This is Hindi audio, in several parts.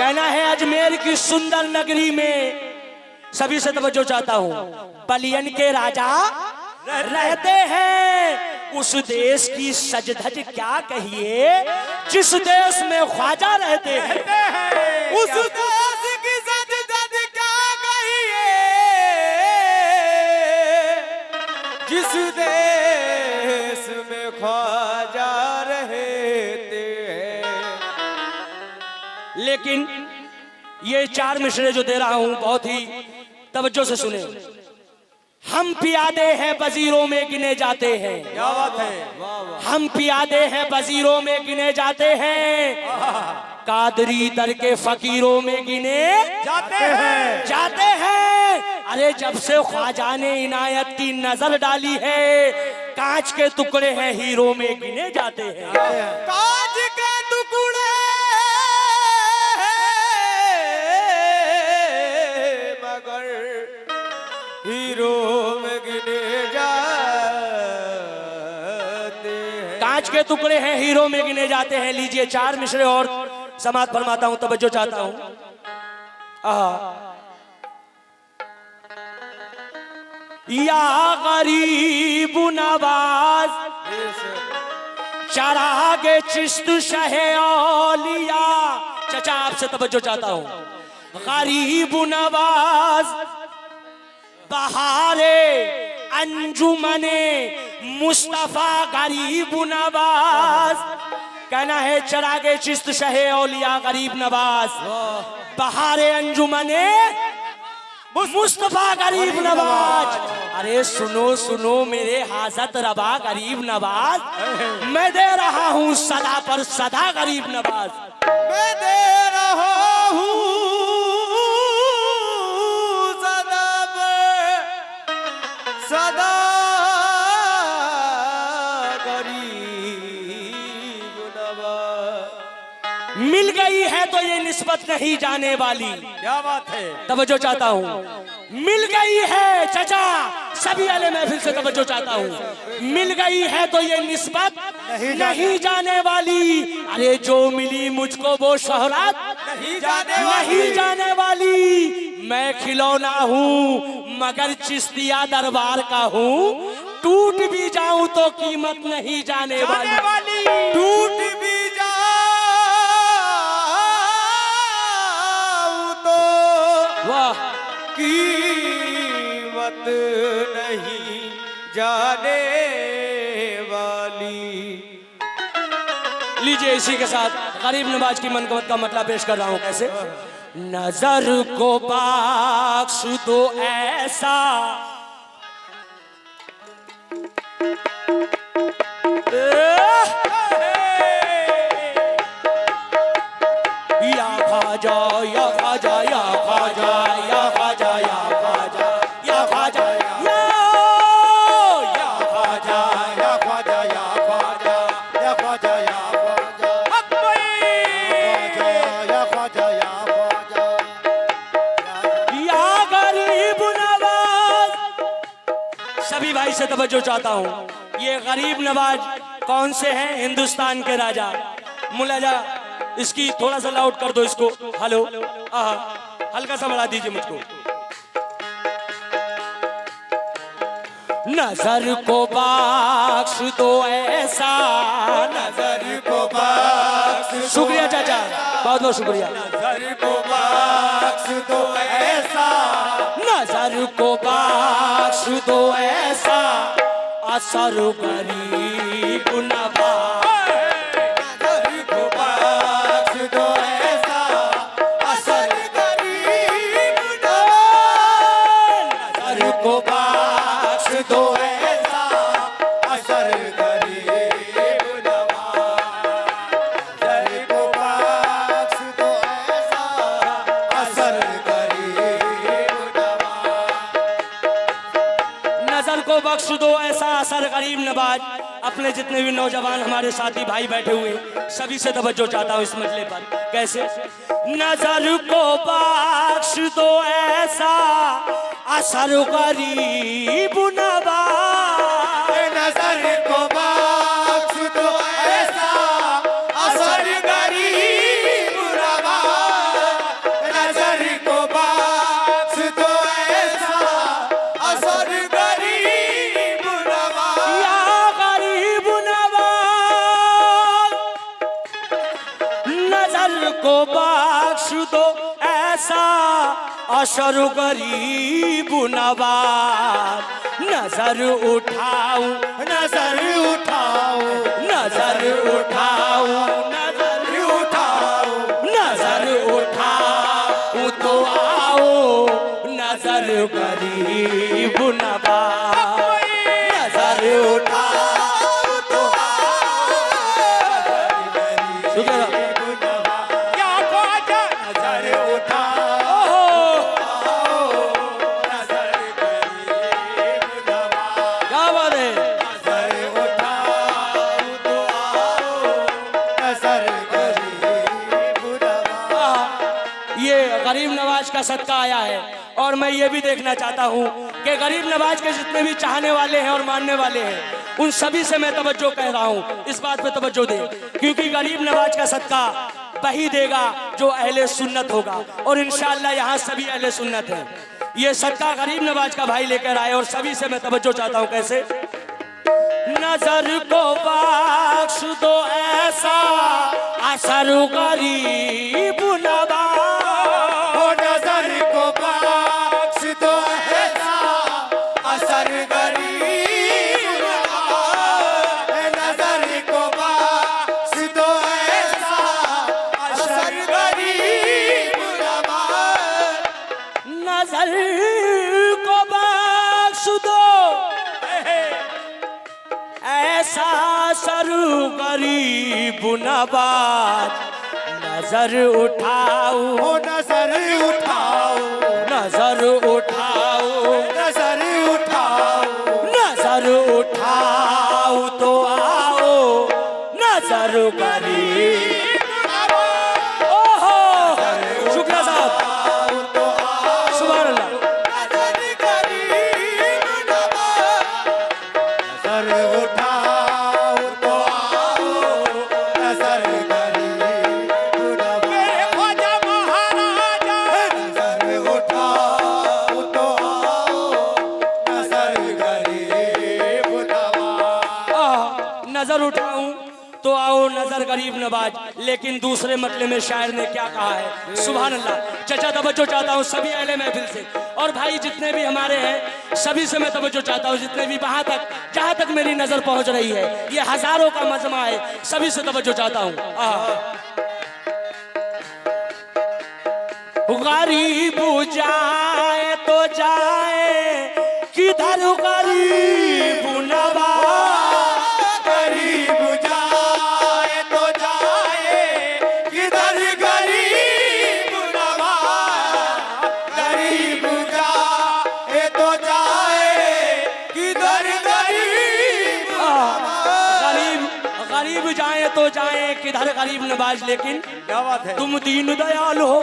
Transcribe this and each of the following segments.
कहना है अजमेर की सुंदर नगरी में सभी से तवज्जो चाहता हूँ, पलियन के राजा रहते हैं। उस देश की सजधज क्या कहिए, जिस देश में ख्वाजा रहते हैं। उस देश की सजधज क्या कहिए, जिस देश में ख्वाजा रहते हैं। लेकिन ये चार मिसरे जो दे रहा हूं बहुत ही तवज्जो से सुने। हम पियादे हैं वजीरों में गिने जाते हैं। क्या बात है। हम पियादे हैं वजीरों में गिने जाते हैं, कादरी दर के फकीरों में गिने जाते हैं। अरे जब से ख्वाजा ने इनायत की नजर डाली है, कांच के टुकड़े हैं हीरो में गिने जाते हैं। कांच के टुकड़े मगर हीरो में गिने जाते हैं। कांच के टुकड़े हैं हीरो में गिने जाते हैं। लीजिए चार मिसरे और समाप्त फरमाता हूं, तवज्जो चाहता हूं। या गरीब नवाज चरागे चिश्त शहे औलिया। चचा आपसे तवज्जो चाहता हूं। गरीब नवाज बहारे अंजुमने मुस्तफा गरीब नवाज। कहना है चरागे चिश्त शहे औलिया गरीब नवाज, बहारे अंजुमने मुस्तफा गरीब नवाज। अरे सुनो सुनो मेरे हाजत रबा गरीब नवाज, मैं दे रहा हूँ सदा पर सदा गरीब नवाज। मैं दे रहा हूँ सदा पर सदा गरीब नवाज। मिल गई है तो ये निस्बत नहीं जाने वाली। क्या बात है। तवज्जो चाहता हूँ। मिल गई है चचा, सभी वाले महफिल से तवज्जो चाहता हूँ। मिल गई है तो ये निस्बत नहीं जाने वाली। अरे जो मिली मुझको वो शोहरत नहीं जाने वाली। मैं खिलौना हूँ मगर चिश्तिया दरबार का हूँ, टूट भी जाऊं तो कीमत नहीं जाने वाली। टूट भी वाह कीमत नहीं जाने वाली। लीजिए इसी के साथ गरीब नवाज की मनकबत का मतलब पेश कर रहा हूं। कैसे? नजर को बख्श दो ऐसा या ख्वाजा या ख्वाजा या ख्वाजा या ख्वाजा या ख्वाजा या ख्वाजा या ख्वाजा या ख्वाजा या ख्वाजा या ख्वाजा या ख्वाजा या ख्वाजा या ख्वाजा या गरीब नवाज। सभी भाई से तवज्जो चाहता हूँ। ये गरीब नवाज कौन से हैं? हिंदुस्तान के राजा। मुलाजा इसकी थोड़ा सा लाउड कर दो इसको। हेलो, हल्का सा बढ़ा दीजिए मुझको। नजर को बख्श दो ऐसा, नजर को बख्श शुक्रिया चाचा, बहुत बहुत शुक्रिया। नजर को बख्श दो ऐसा, नजर को बख्श दो ऐसा, असर गरीब नवाज। बख्श दो ऐसा असर गरीब नवाज। अपने जितने भी नौजवान हमारे साथी भाई बैठे हुए सभी से तवज्जो चाहता हूँ इस मसले पर। कैसे? नजर को बख्श दो ऐसा असर गरीब नवाज। नजर को बख्श दो ऐसा असर गरीब नवाज। ऐसा असर गरीब नवाज। नजर उठाऊं नजर उठाओ नजर उठाऊं नजर उठाओ नजर उठाऊं तो आओ नजर गरीब नवाज। नजर उठाऊं तो शुक्र या ख्वाजा नजर उठाओ नजर गरीब नवाज। क्या बात है। नजर उठाओ तो आओ नजर गरीब नवाज। ये गरीब नवाज का सदका आया है और मैं ये भी देखना चाहता हूँ कि गरीब नवाज के जितने भी चाहने वाले हैं और मानने वाले हैं उन सभी से मैं तवज्जो कह रहा हूँ, इस बात पे तवज्जो दे, क्योंकि गरीब नवाज का सदका वही देगा जो अहले सुन्नत होगा और इंशाअल्लाह यहाँ सभी अहले सुन्नत हैं। ये सदका गरीब नवाज का भाई लेकर आए और सभी से मैं तवज्जो चाहता हूँ। कैसे? नजर को बख्श दो ऐसा असर गरीब नवाज। ओ नजर को बख्श दो ऐसा असर गरीब नवाज। नजर को बख्श दो ऐसा असर गरीब नवाज। नजर को बख्श दो ऐसा सर गरीब नवाज। नजर उठाओ ओ नजर उठाओ नजर उठाओ नजर उठाओ नजर उठाओ तो आओ नजर गरीब। ओहो शुक्रिया साहब, सुभान अल्लाह। नजर गरीब नवाज। नजर उठाओ तो आओ नजर गरीब नवाज। मेरे ख्वाजा महाराजा नजर उठाओ तो आओ नजर गरीब नवाज। नजर उठाऊं तो आओ नजर गरीब नवाज। लेकिन दूसरे मतले में शायर ने क्या कहा है, सुभान अल्लाह। चचा तवज्जो चाहता हूँ सभी अहले महफिल से और भाई जितने भी हमारे हैं सभी से मैं तवज्जो चाहता हूँ, जितने भी वहां तक जहां तक मेरी नजर पहुंच रही है, ये हजारों का मजमा है, सभी से तवज्जो चाहता हूँ। गरीब जाए तो जाए किधर गरीब नवाज। गरीब जाए तो जाए किधर गरीब नवाज। गरीब जाए तो जाए किधर गरीब गरीब गरीब जाए तो जाए किधर गरीब नवाज। लेकिन क्या बात है। तुम दीन दयाल हो,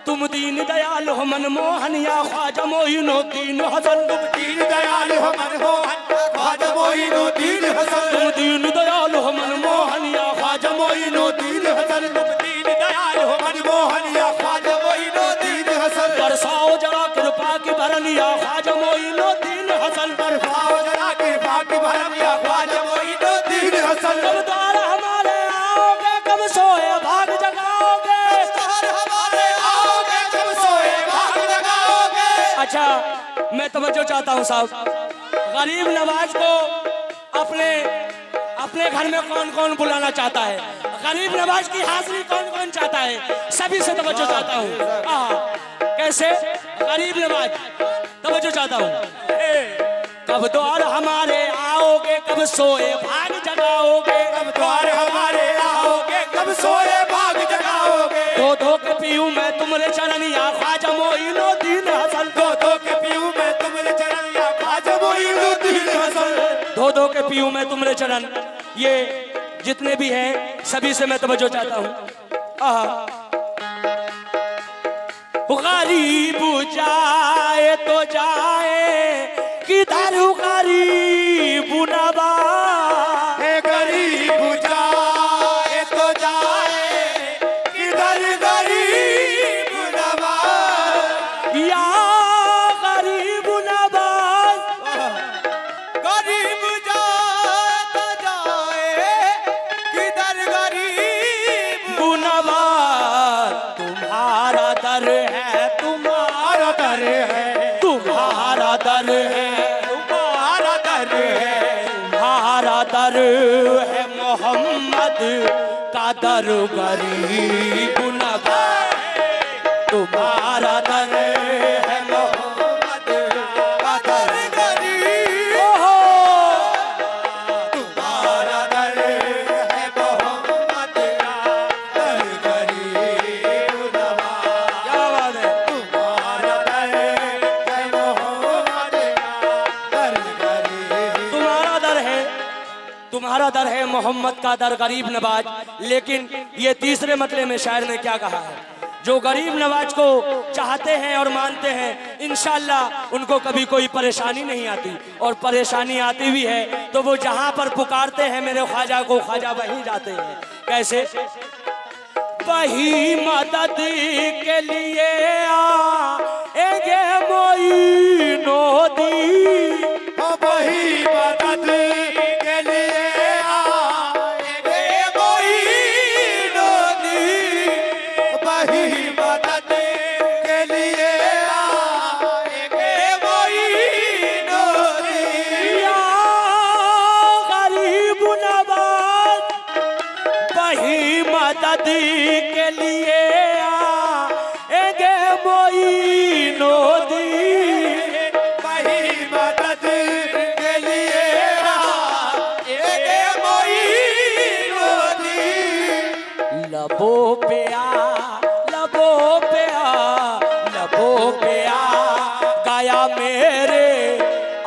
तुम दीन दयाल हो मनमोहन या ख्वाजा मोइनुद्दीन हसन। तुम दीन दयाल हो मनमोहन ख्वाजा मोइनुद्दीन हसन। तुम दीन दयाल हो मनमोहन या ख्वाजा मोइनुद्दीन हसन। तुम दीन दयाल हो मनमोहन या ख्वाजा मोइनुद्दीन हसन। बरसाओ जरा कृपा की भरन या ख्वाजा मोइनुद्दीन हसन। बरसाओ जरा कृपा की भरन या ख्वाजा मोइनुद्दीन हसन। कब द्वार हमारे आओगे, कब सोए भाग जगाओगे। हमारे आओगे जब सोए भाग जगाओगे। अच्छा मैं तवज्जो चाहता हूँ साहब, गरीब नवाज को अपने अपने घर में कौन कौन बुलाना चाहता है, गरीब नवाज की हाजिरी कौन कौन चाहता है, सभी से तवज्जो चाहता हूँ। कैसे? गरीब नवाज तवज्जो चाहता हूँ। कब द्वार हमारे आओगे, कब सोए भाग जगाओगे। कब द्वार हमारे आओगे कब सोए भाग जगाओगे। दो धो के पीऊं मैं तुम्हारे चरण या ख्वाजा मोइनुद्दीन हसन। दो दो के पीऊं मैं तुम्हारे चरण या ख्वाजा मोइनुद्दीन हसन। धो धो के पीऊं मैं तुम्हारे चरण। ये जितने भी हैं सभी से मैं तवज्जो चाहता हूँ। गरीब जाए तो जाए किधर गरीब नवाज। गरीब जाए तो जाए किधर गरीब नवाज। या गरीब नवाज। गरीब जाए तो जाए किधर गरीब नवाज तुम्हारा दर है तुम्हारा दर है मोहम्मद का दर गरीब नवाज, तुम्हारा दर है मोहम्मद का दर गरीब, तुम्हारा दर है मोहम्मद का दर गरीब नवाज। क्या बात है। तुम्हारा दर है मोहम्मद का दर गरीब, तुम्हारा दर है मोहम्मद का दर गरीब नवाज। लेकिन ये तीसरे मतले में शायर ने क्या कहा है, जो गरीब नवाज को चाहते हैं और मानते हैं इंशाअल्लाह उनको कभी कोई परेशानी नहीं आती, और परेशानी आती भी है तो वो जहां पर पुकारते हैं मेरे ख्वाजा को, ख्वाजा वहीं जाते हैं। कैसे? वही मदद के लिए आएंगे मोइनो दी, वही मदद के लिए आएंगे मोइनो दी, वही मदद के लिए आएंगे मोइनो दी। या गरीब नवाज वही मदद के लिए आएंगे मोइनो दी, वही मदद के लिए आएंगे मोइनो दी। लबों पे आ, लबों पे आ, लबों पे आ गाया मेरे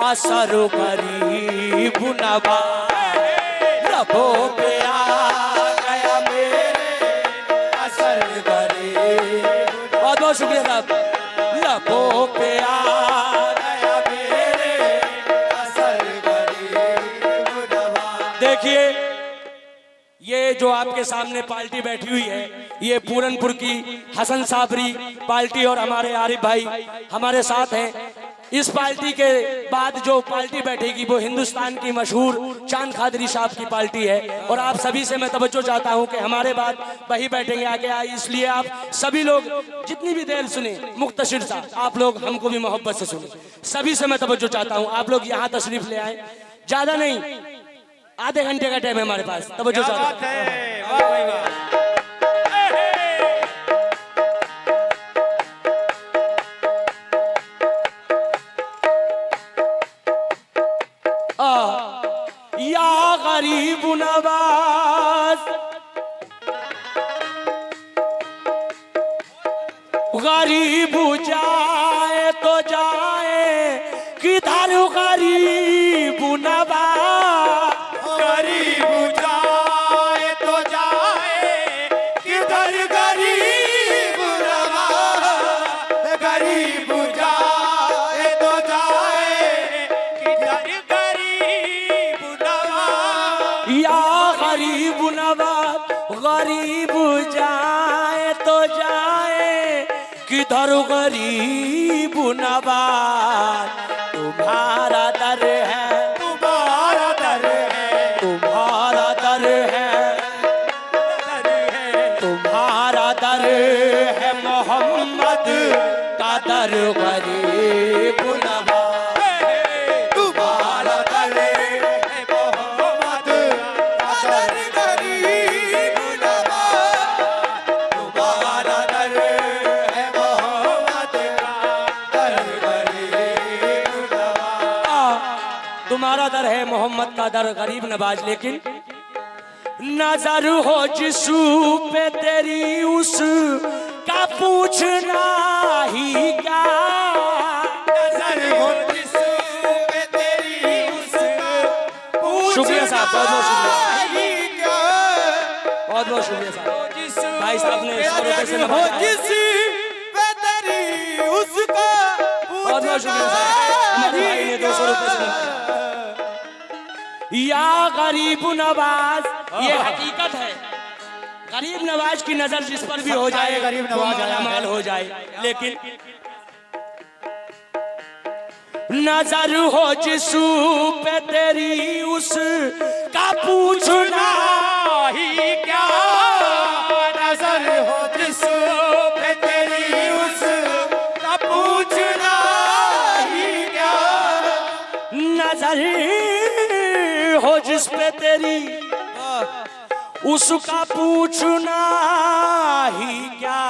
असर गरीब नवाज, लबों पे आ गाया मेरे असर गरीब। बहुत बहुत शुक्रिया साहब। लबों पे आ गया मेरे असर गरीब नवाज। देखिए, ये जो आपके सामने पार्टी बैठी हुई है, ये पूरनपुर की हसन साबरी पार्टी और हमारे आरिफ भाई हमारे साथ हैं। इस पार्टी के बाद जो पार्टी बैठेगी वो हिंदुस्तान की मशहूर चांद खादरी साहब की पार्टी है, और आप सभी से मैं तवज्जो चाहता हूं कि हमारे बाद वही बैठेंगे आगे। इसलिए आप सभी लोग जितनी भी देर सुने, मुख्तसिर सा आप लोग हमको भी मोहब्बत से सुने। सभी से मैं तवज्जो चाहता हूं, आप लोग यहाँ तशरीफ ले आए, ज्यादा नहीं, आधे घंटे का टाइम है हमारे पास। तवज्जो क्या चाहता बात है, वाह भाई वाह। या गरीब नवाज गरीब जाए तो जाए किधर गरीब नवाज, गरीब जाए तो जाए किधर गरीब नवाज, गरीब जाए तो जाए किधर गरीब नवाज। या गरीब नवाज गरीब जाए तो जाए किधर गरीब नवाज, तुम्हारा दर है, तुम्हारा दर है, तुम्हारा दर है, दर है, तुम्हारा दर है मोहम्मद का दर गरीब नवाज, तुम्हारा दर है मोहम्मद का दर गरीब नवाज, तुम्हारा दर है मोहम्मद का दर गरीब नवाज। तुम्हारा दर है मोहम्मद का दर गरीब नवाज। लेकिन नजर हो जिसू पे तेरी उस का पूछना ही क्या, नजर हो जिस पे तेरी उसका शुक्रिया साहब, बहुत बहुत शुक्रिया, ही क्या, बहुत बहुत शुक्रिया साहब। जिस भाई साहब ने 100 रुपए से हो नवाजा है। जिस पे तेरी उसका बहुत बहुत शुक्रिया साहब, हमारे भाई ने 200 रुपए से नवाजा। या गरीब नवाज, ये हकीकत है, गरीब नवाज की नजर जिस पर भी हो जाए गरीब वो नवाज माला माल हो जाए। लेकिन नजर हो जिसू पे तेरी उस का पूछना ही क्या, नजर हो जिस पे तेरी उसका पूछना ही क्या, नजर हो जिस पे तेरी उसका पूछना ही क्या,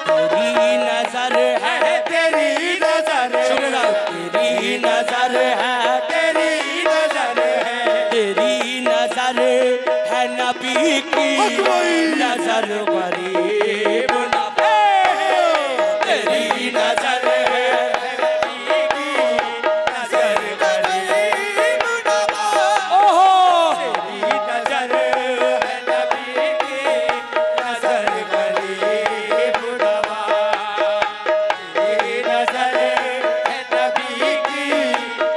तेरी नजर है, तेरी नजर तेरी नजर है, तेरी नजर है, तेरी नजर है नबी की नजर गरीब नबी, तेरी नजर है नबी की नजर गरीब नबी, ओहो तेरी नजर है नबी की नजर गरीब नवाज, तेरी नजर है नबी की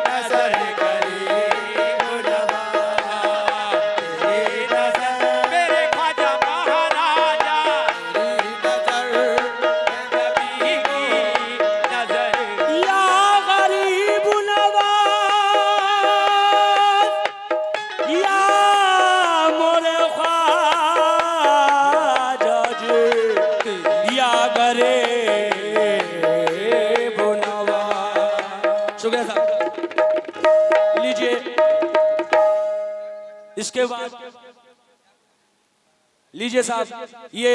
नजर गरीब नवाज, तेरी नजर मेरे ख्वाजा महाराजा, तेरी नजर है नबी की नजर, या गरीब नवाज, या मोरे ख्वाजा जी, या गरीब नवाज। शुक्रिया साहब। लीजिए इसके बाद लीजिए साहब ये